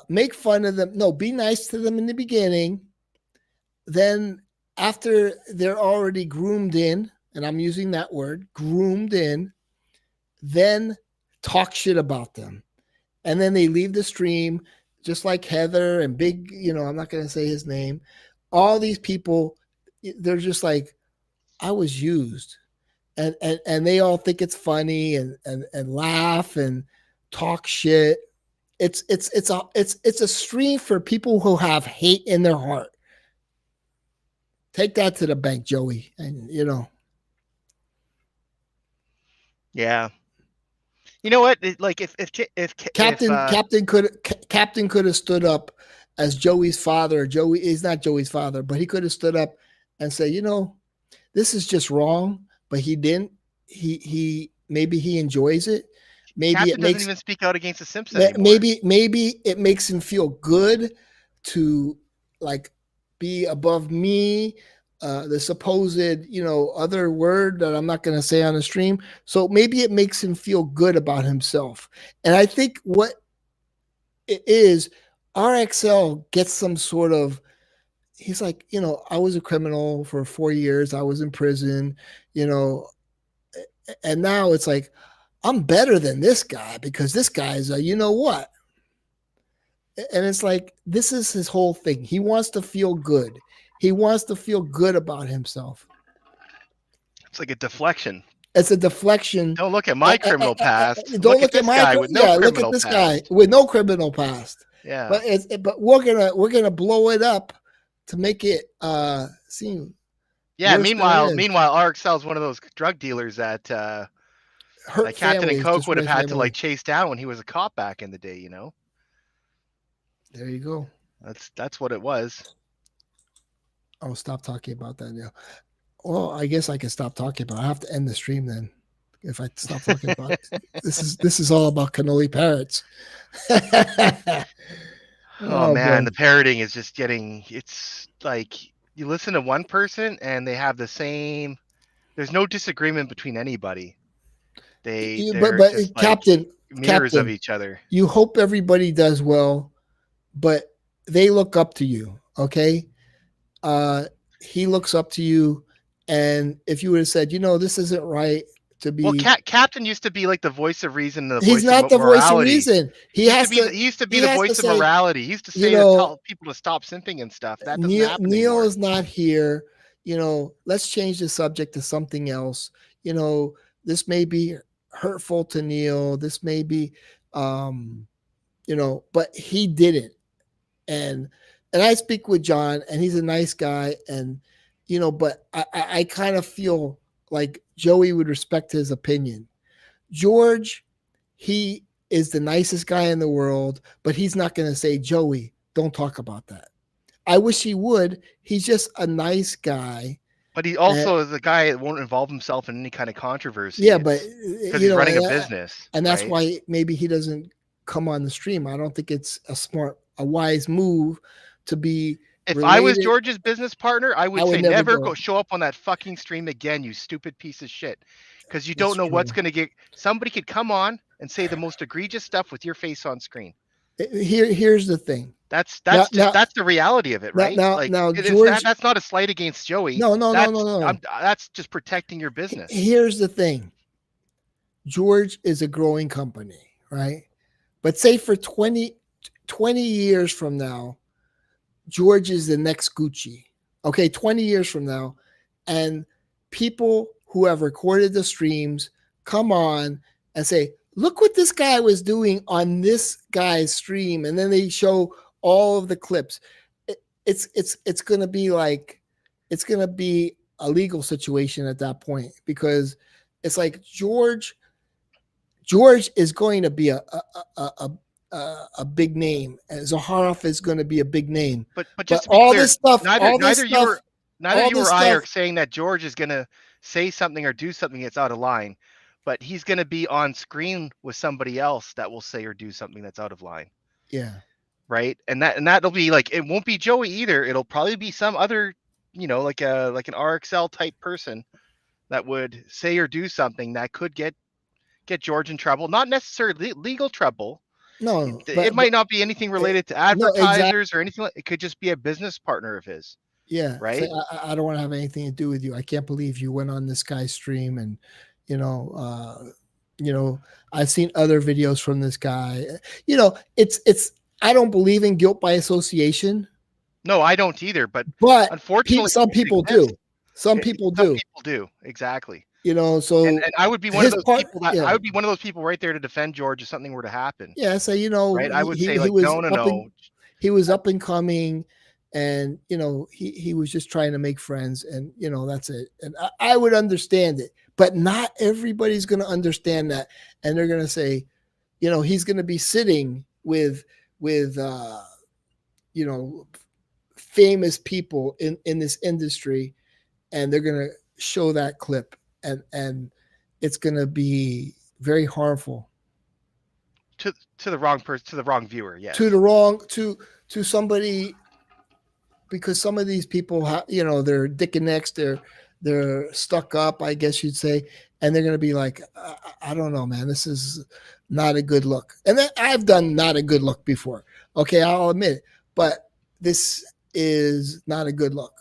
make fun of them. No, be nice to them in the beginning. Then after they're already groomed in, and I'm using that word, groomed in, then talk shit about them. And then they leave the stream, just like Heather and Big, I'm not going to say his name. All these people, they're just like, I was used. And they all think it's funny and laugh and talk shit. It's a stream for people who have hate in their heart. Take that to the bank, Joey. And Yeah. You know what? Like if Captain could have stood up as Joey's father. Joey is not Joey's father, but he could have stood up and say, this is just wrong. But he didn't. He maybe he enjoys it. Maybe Captain it makes doesn't even speak out against the Simpsons anymore. maybe it makes him feel good to like be above me. The supposed, other word that I'm not going to say on the stream. So maybe it makes him feel good about himself. And I think what it is, RXL gets some sort of, he's like, I was a criminal for 4 years. I was in prison, and now it's like, I'm better than this guy because this guy is a, what? And it's like, this is his whole thing. He wants to feel good. He wants to feel good about himself. It's like a deflection. It's a deflection. Don't look at my criminal past. Don't look this at my guy with no look criminal at this past. guy with no criminal past. Yeah. But we're gonna blow it up to make it seem. Yeah. worse than it Meanwhile, is. RXL is one of those drug dealers that Hurt Captain and families, Coke would have destroy had to families. like chase down when he was a cop back in the day. There you go. That's what it was. I'll stop talking about that now. Well, I guess I can stop talking, but I have to end the stream then if I stop talking about this is all about Cannoli Parrots. Oh man, boy. the parroting is just getting. It's like you listen to one person and they have the same. There's no disagreement between anybody. They're But just like mirrors of Captain, each other. you hope everybody does well, but they look up to you. Okay, he looks up to you, and if you would have said, this isn't right to Well, be, Captain used to be like the voice of reason and the he's voice of not the voice of morality. reason. He used to be He the has to voice of say, morality. He used to you say to know, tell people to stop simping and stuff. That doesn't Neil, happen Neil anymore. is not here. Let's change the subject to something else. This may be hurtful to Neil. This may be, but he didn't. And I speak with John, and he's a nice guy, and but I kind of feel like Joey would respect his opinion. George, he is the nicest guy in the world, but he's not going to say, Joey, don't talk about that. I wish he would. He's just a nice guy. But he also is a guy that won't involve himself in any kind of controversy. Yeah, but because he's running a business, and that's right? why maybe he doesn't come on the stream. I don't think it's a wise move to be. If related. I was George's business partner, I would say never go show up on that fucking stream again, you stupid piece of shit. Because you don't know what's going to get. Somebody could come on and say the most egregious stuff with your face on screen. Here's the thing. That's the reality of it, right? Now, George, that's not a slight against Joey. No. That's just protecting your business. Here's the thing. George is a growing company, right? But say for 20 years from now, George is the next Gucci. Okay, 20 years from now, and people who have recorded the streams come on and say, look what this guy was doing on this guy's stream, and then they show all of the clips. It's going to be like, it's going to be a legal situation at that point, because it's like George is going to be a big name, and Zaharoff is going to be a big name. But just all clear, this stuff, neither you or I stuff, are saying that George is going to say something or do something that's out of line, but he's going to be on screen with somebody else that will say or do something that's out of line. Yeah. Right. And that'll be like, it won't be Joey either. It'll probably be some other, like an RXL type person that would say or do something that could get George in trouble. Not necessarily legal trouble. No, it might not be anything related to advertisers or anything. It could just be a business partner of his. Yeah. Right. I don't want to have anything to do with you. I can't believe you went on this guy's stream, and I've seen other videos from this guy. It's I don't believe in guilt by association. No, I don't either. But unfortunately, some people do. Some people do. Exactly. So and I would be one of those people that I would be one of those people right there to defend George if something were to happen. Yeah. So, right. I would say like, no. He was up and coming, and, he was just trying to make friends, and, that's it. And I would understand it, but not everybody's going to understand that. And they're going to say, he's going to be sitting with famous people in this industry, and they're going to show that clip, and it's going to be very harmful to the wrong person, to the wrong viewer. Yeah. To somebody, because some of these people, they're dick and necks, they're stuck up, I guess you'd say, and they're going to be like, I don't know, man, this is not a good look. And then I've done not a good look before. Okay, I'll admit it, but this is not a good look.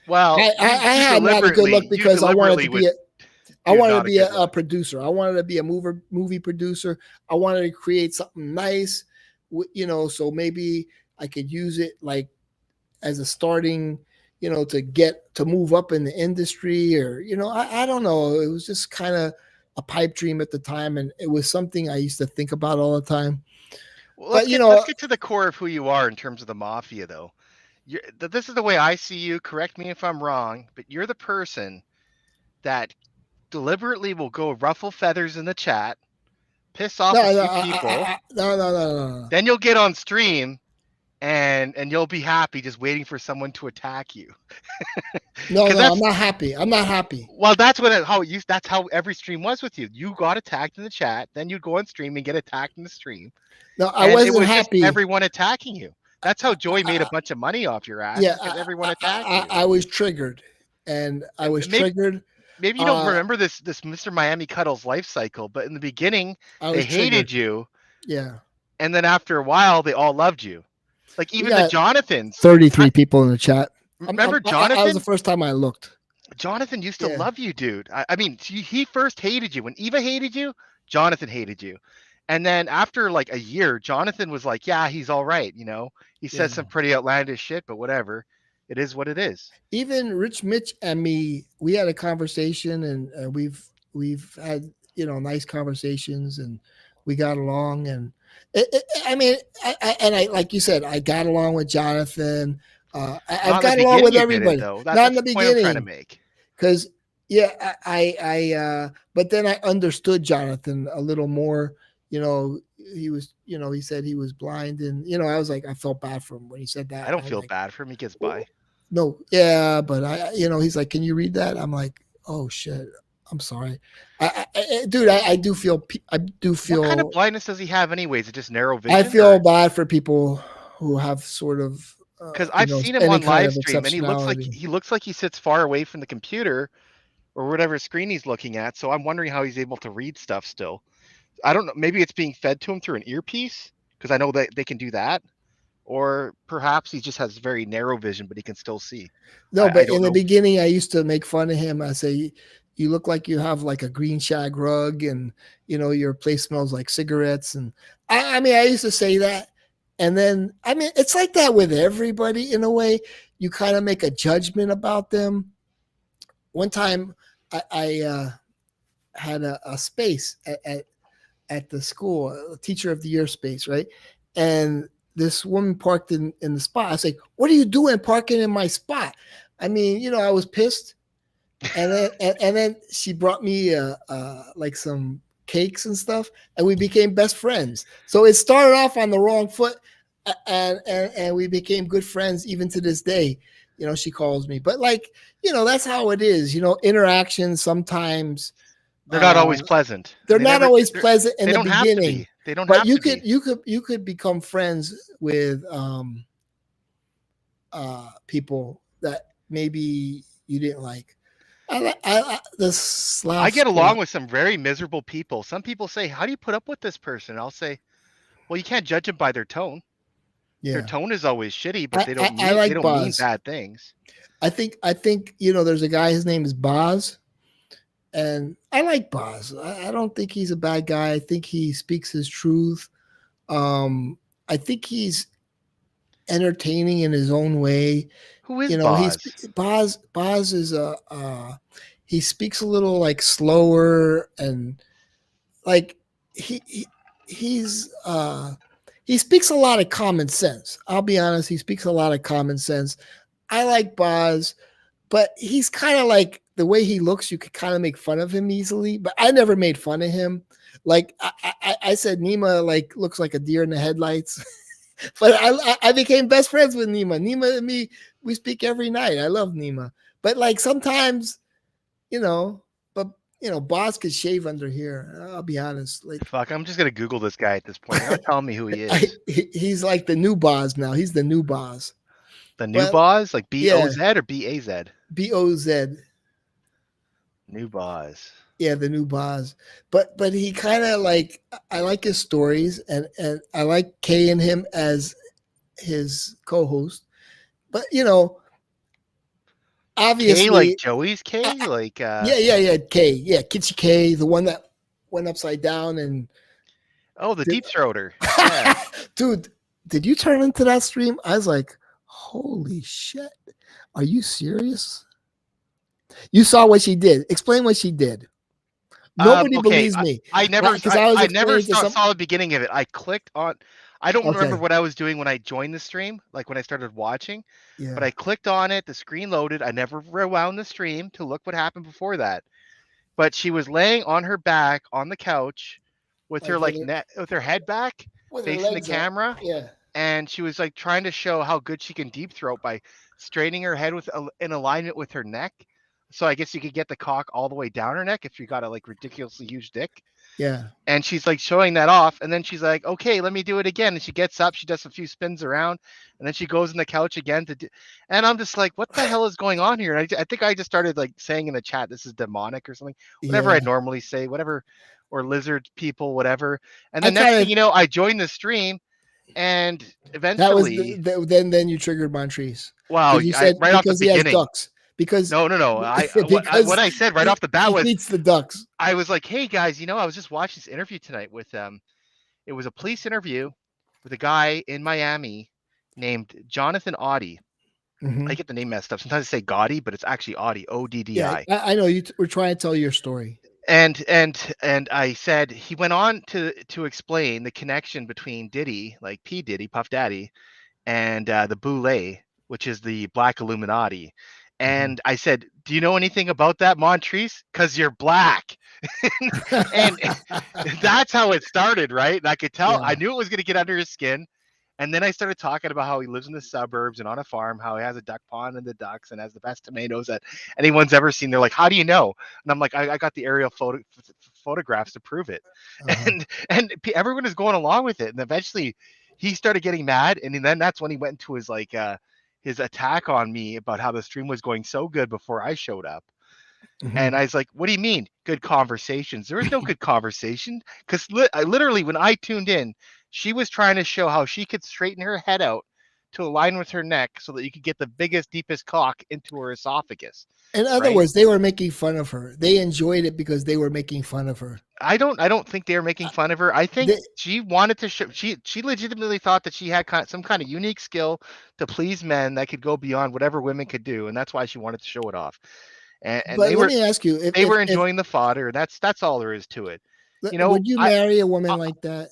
Well, I had not a good look because I wanted to be a producer. I wanted to be a movie producer. I wanted to create something nice, so maybe I could use it like as a starting, to move up in the industry, or, I don't know. It was just kind of a pipe dream at the time. And it was something I used to think about all the time. Well, let's get to the core of who you are in terms of the mafia, though. This is the way I see you. Correct me if I'm wrong, but you're the person that deliberately will go ruffle feathers in the chat, piss off a few people. No. Then you'll get on stream and you'll be happy just waiting for someone to attack you. No, 'Cause no, I'm that's not happy. I'm not happy. well, that's what how it used. That's how every stream was with you. You got attacked in the chat, then you'd go on stream and get attacked in the stream, No, I and it wasn't was just happy. everyone attacking you. That's how Joey made a bunch of money off your ass, Yeah, is because everyone attacked you. I was triggered, and I was Maybe triggered. maybe you don't Uh, remember this Mr. Miami Cuddles life cycle, but in the beginning I they was hated triggered. you, Yeah, and then after a while they all loved you. Like we even the got Jonathans. 33 people in the chat. Remember I was Jonathan? the first time I looked. Jonathan used to Yeah. love you, dude. I mean, he first hated you when Eva hated you. Jonathan hated you, and then after like a year, Jonathan was like, "Yeah, he's all right." You know, he says Yeah. some pretty outlandish shit, but whatever. It is what it is. Even Rich Mitch and me, we had a conversation, and we've had nice conversations, and we got along. And I mean, I like you said, I got along with Jonathan. I've got along with everybody. Though. Not in That's the point I'm trying to beginning, make. because but then I understood Jonathan a little more. He was, he said he was blind, and I was like, I felt bad for him when he said that. I don't was feel like, bad for him. He gets by. no, yeah, but he's like, can you read that? I'm like, oh shit, I'm sorry, dude. I do feel, What kind of blindness does he have, anyways? It's just narrow vision. I feel bad for people who have sort of, because I've seen him on live stream, and he exceptionality. looks like he sits far away from the computer or whatever screen he's looking at. So I'm wondering how he's able to read stuff still. I don't know. Maybe it's being fed to him through an earpiece, because I know that they can do that. Or perhaps he just has very narrow vision, but he can still see. No, I but don't in the know. beginning, I used to make fun of him. I say, you look like you have like a green shag rug, and your place smells like cigarettes. And I mean, I used to say that. And then, I mean, it's like that with everybody in a way. You kind of make a judgment about them. One time, I had a space at the school, a teacher of the year space, right? And this woman parked in the spot. I was like, what are you doing parking in my spot? I mean, I was pissed. And then she brought me like some cakes and stuff, and we became best friends. So it started off on the wrong foot, and we became good friends even to this day. She calls me, but like, that's how it is. Interactions sometimes They're not always pleasant. They're not always pleasant in they the don't have to beginning. be. They don't But have you to could be. you could become friends with people that maybe you didn't like. I get along with some very miserable people. Some people say, "How do you put up with this person?" I'll say, "Well, you can't judge them by their tone. Yeah. Their tone is always shitty, but they don't like mean bad things." I think there's a guy. His name is Boz, and I like Boz. I don't think he's a bad guy. I think he speaks his truth. I think he's entertaining in his own way. Who is Boz? Boz is he speaks a little like slower, and like he speaks a lot of common sense. I'll be honest, he speaks a lot of common sense. I like Boz, but he's kind of like, the way he looks, you could kind of make fun of him easily, but I never made fun of him. Like I said, Nima like looks like a deer in the headlights. But I became best friends with Nima. Nima and me, we speak every night. I love Nima. But like sometimes, Boz could shave under here. I'll be honest. Like, fuck, I'm just gonna Google this guy at this point. You're not telling me who he is. He's like the new Boz now. He's the new Boz. The new Boz, like BOZ or BAZ? BOZ. New Boz. Yeah, the new Boz. But he kind of like, I like his stories, and I like Kay and him as his co-host. But obviously, Kay, like Joey's Kay, like yeah, Kay, yeah, Kitschy Kay, the one that went upside down and the deep throater. Yeah. Dude, did you turn into that stream? I was like, holy shit, are you serious? You saw what she did. Explain what she did. Nobody believes me. I never saw the beginning of it. I clicked on. I don't remember what I was doing when I joined the stream, like when I started watching. Yeah. But I clicked on it. The screen loaded. I never rewound the stream to look what happened before that. But she was laying on her back on the couch with her with her head back, facing the camera. Yeah. and she was like trying to show how good she can deep throat by straightening her head in alignment with her neck. So I guess you could get the cock all the way down her neck if you got a like ridiculously huge dick. Yeah. And she's like showing that off, and then she's like, "Okay, let me do it again." And she gets up, she does a few spins around, and then she goes in the couch again to do. And I'm just like, "What the hell is going on here?" And I think I just started like saying in the chat, "This is demonic" or something, whatever Yeah. I'd normally say, whatever, or lizard people, whatever. And I the next kinda- thing you know, I joined the stream, and That was eventually, then you triggered Montrese. wow, You said right off the because he has beginning. ducks. Because No. because What I said right off the bat he was, eats the ducks. I was like, "Hey guys, I was just watching this interview tonight with It was a police interview with a guy in Miami named Jonathan Audie. Mhm. I get the name messed up. Sometimes I say Gotti, but it's actually Audie, Oddi. Yeah, I know you. We're trying to tell your story. And I said he went on to explain the connection between Diddy, like P Diddy, Puff Daddy, and the Boule, which is the Black Illuminati. And I said, "Do you know anything about that, Montrese? Because you're black." And that's how it started, right? And I could tell, Yeah. I knew it was going to get under his skin. And then I started talking about how he lives in the suburbs and on a farm, how he has a duck pond and the ducks and has the best tomatoes that anyone's ever seen. They're like, "How do you know?" And I'm like, I got the aerial photographs to prove it. Uh-huh. And everyone is going along with it. And eventually he started getting mad. And then that's when he went into his like his attack on me about how the stream was going so good before I showed up. Mhm. And I was like, "What do you mean good conversations?" There was no good conversation, because literally when I tuned in, she was trying to show how she could straighten her head out to align with her neck so that you could get the biggest, deepest cock into her esophagus. In other right? words, they were making fun of her. They enjoyed it because they were making fun of her. I don't think they were making fun of her. I think she wanted to show, she legitimately thought that she had some kind of unique skill to please men that could go beyond whatever women could do, and that's why she wanted to show it off. And But they let were me ask you, they were enjoying the fodder. That's all there is to it. would you marry a woman like that?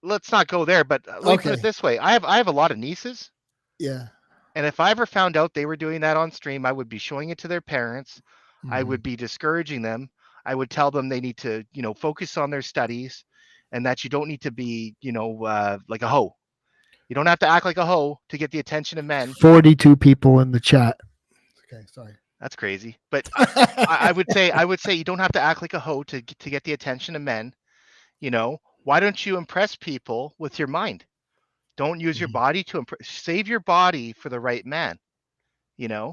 Let's not go there, but let me put it this way. I have a lot of nieces. Yeah. And if I ever found out they were doing that on stream, I would be showing it to their parents. I would be discouraging them. I would tell them they need to, focus on their studies, and that you don't need to be, like a hoe. You don't have to act like a hoe to get the attention of men. 42 people in the chat. Okay, sorry. That's crazy. But I would say you don't have to act like a hoe to get the attention of men. Why don't you impress people with your mind? Don't use your body to impress. Save your body for the right man. Yeah.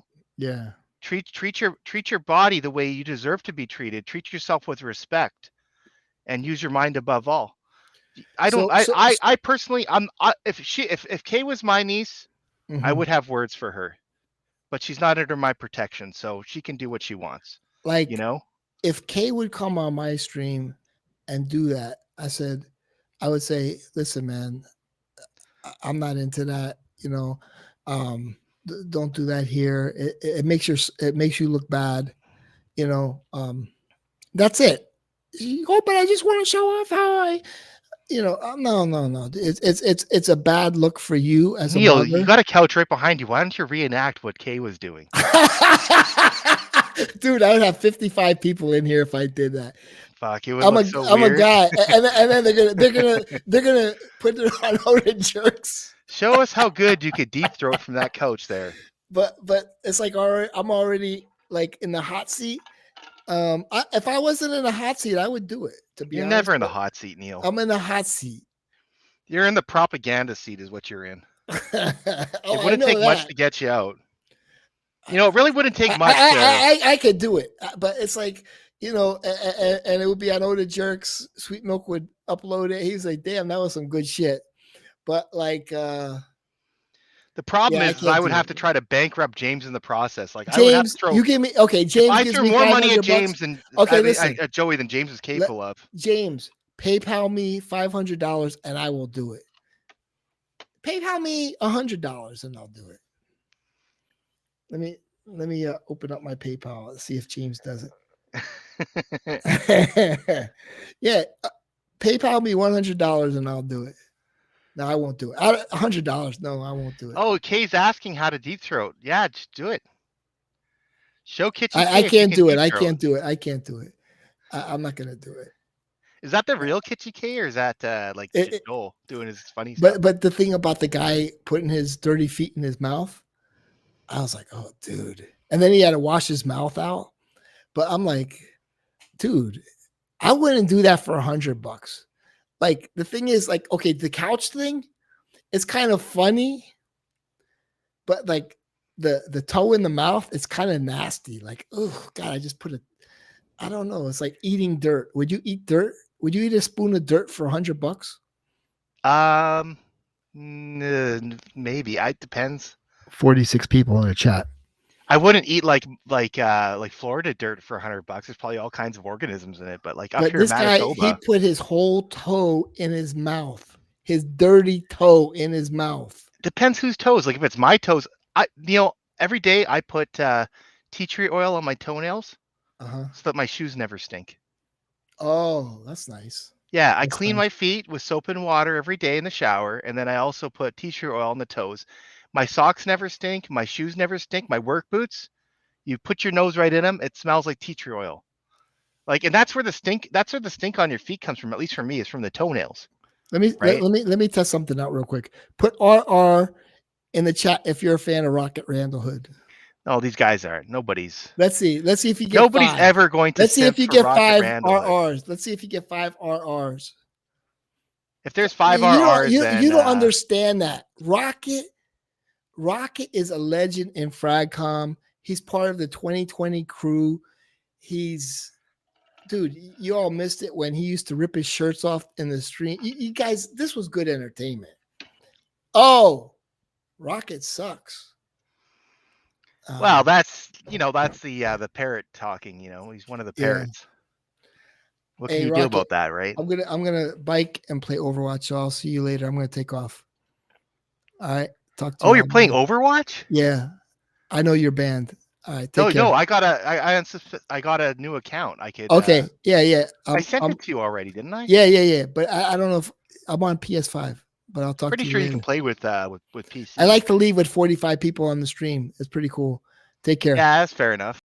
Treat your body the way you deserve to be treated. Treat yourself with respect, and use your mind above all. I personally, if Kay was my niece, I would have words for her, but she's not under my protection, so she can do what she wants. Like, if Kay would come on my stream and do that, I would say, "Listen, man, I'm not into that. Don't do that here. It makes you look bad. That's it. But I just want to show off how I." No. It's a bad look for you as Neil, a mother. you got a couch right behind you. Why don't you reenact what Kay was doing? Dude, I would have 55 people in here if I did that. Fuck, it would look so weird. I'm a guy, and then they're gonna put it on Odin Jerks. Show us how good you could deep throat from that couch there. But it's like I'm already like in the hot seat. If I wasn't in the hot seat, I would do it. To be You're honest, never in the hot seat, Neil. I'm in the hot seat. You're in the propaganda seat, is what you're in. It wouldn't take much to get you out. It really wouldn't take much. I could do it, but it's like and it would be on Odin Jerks. Sweet Milk would upload it. He's like, "Damn, that was some good shit." But like, the problem is I would have to try to bankrupt James in the process. Like, James, I would have to throw. You give me James. I gives threw me more money at $500. James than at Joey than James is capable of. James, PayPal me $500 and I will do it. PayPal me $100 and I'll do it. Let me open up my PayPal and see if James does it. Yeah, PayPal me $100 and I'll do it. No, I won't do it. $100. No, I won't do it. Oh, Kay's asking how to deep throat. Yeah, just do it. Show Kitchen. I can't do it. I can't do it. I can't do it. I'm not gonna do it. Is that the real Kitschy K, or is that like It- Joel doing his funny stuff? But the thing about the guy putting his dirty feet in his mouth, I was like, oh, dude. And then he had to wash his mouth out. But I'm like, dude, I wouldn't do that for $100. Like the thing is, like, okay, the couch thing is kind of funny, but like the toe in the mouth, it's kind of nasty. Like, oh God, I just put I don't know. It's like eating dirt. Would you eat dirt? Would you eat a spoon of dirt for $100? Maybe. It depends. 46 people in the chat. I wouldn't eat like Florida dirt for $100. There's probably all kinds of organisms in it, but like up But here this in guy, Manitoba, he put his whole toe in his mouth, his dirty toe in his mouth. depends whose toes. Like if it's my toes, every day I put tea tree oil on my toenails Uh-huh. so that my shoes never stink. Oh, that's nice. Yeah, I That's clean nice. my feet with soap and water every day in the shower, and then I also put tea tree oil on the toes. My socks never stink. My shoes never stink. My work boots, you put your nose right in them, it smells like tea tree oil. Like, and that's where the stink on your feet comes from. At least for me, is from the toenails. Let me test something out real quick. Put RR in the chat if you're a fan of Rocket Randall Hood. No, these guys aren't. Nobody's see if you get nobody's 5. ever going to. Let's see if you for get Rocket 5 Randall. RRs. Let's see if you get 5 RRs. If there's 5 You RRs, don't, you don't understand that. Rocket is a legend in Fragcom. He's part of the 2020 crew. Dude, you all missed it when he used to rip his shirts off in the stream. You guys, this was good entertainment. Oh, Rocket sucks. Well, that's the parrot talking. He's one of the parrots. What can Hey, you Rocket, do about that, right? I'm gonna bike and play Overwatch. So I'll see you later. I'm gonna take off. All right. Talk to you. Oh, you're playing Overwatch? Yeah, I know you're banned. All right. Take care. No, I got a new account. I could. Okay. Yeah. I sent it to you already, didn't I? Yeah. But I don't know if I'm on PS5. But I'll talk Pretty to you sure later. you can play with PC. I like to leave with 45 people on the stream. It's pretty cool. Take care. Yeah, that's fair enough.